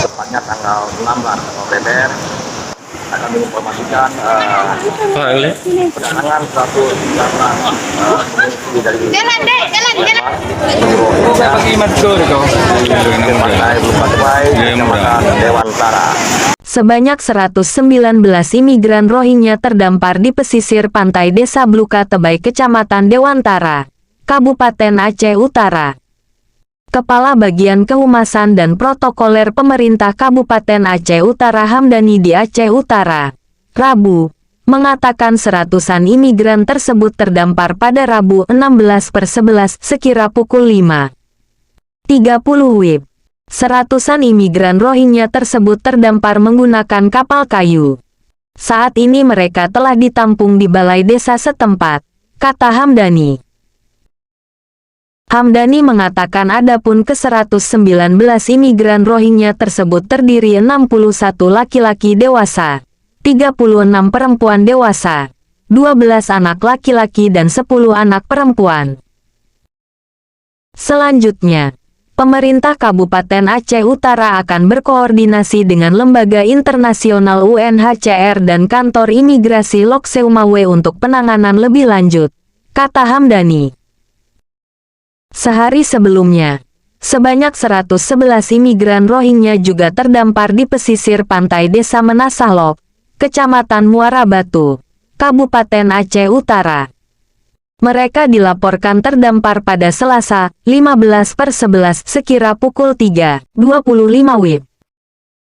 tepatnya tanggal 16 November akan menginformasikan penanganan 119 pengungsi dari Pantai Bulupatepai, Kecamatan Dewantara. Sebanyak 119 imigran Rohingya terdampar di pesisir pantai Desa Blukatebai, Kecamatan Dewantara, Kabupaten Aceh Utara. Kepala Bagian Kehumasan dan Protokoler Pemerintah Kabupaten Aceh Utara Hamdani di Aceh Utara, Rabu, mengatakan seratusan imigran tersebut terdampar pada Rabu 16/11 sekira pukul 5.30 WIB. Seratusan imigran Rohingya tersebut terdampar menggunakan kapal kayu. Saat ini mereka telah ditampung di balai desa setempat, kata Hamdani. Hamdani mengatakan adapun ke-119 imigran Rohingya tersebut terdiri 61 laki-laki dewasa, 36 perempuan dewasa, 12 anak laki-laki dan 10 anak perempuan. Selanjutnya, pemerintah Kabupaten Aceh Utara akan berkoordinasi dengan lembaga internasional UNHCR dan kantor imigrasi Lok Seumawe untuk penanganan lebih lanjut, kata Hamdani. Sehari sebelumnya, sebanyak 111 imigran Rohingya juga terdampar di pesisir pantai Desa Menasah Lok, Kecamatan Muara Batu, Kabupaten Aceh Utara. Mereka dilaporkan terdampar pada Selasa, 15/11 sekira pukul 3.25 WIB.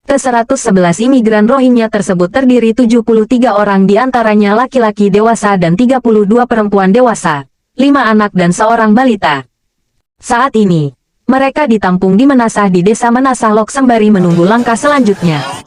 Ke-111 imigran Rohingya tersebut terdiri 73 orang diantaranya laki-laki dewasa dan 32 perempuan dewasa, 5 anak dan seorang balita. Saat ini, mereka ditampung di Menasah di Desa Menasah Lok sembari menunggu langkah selanjutnya.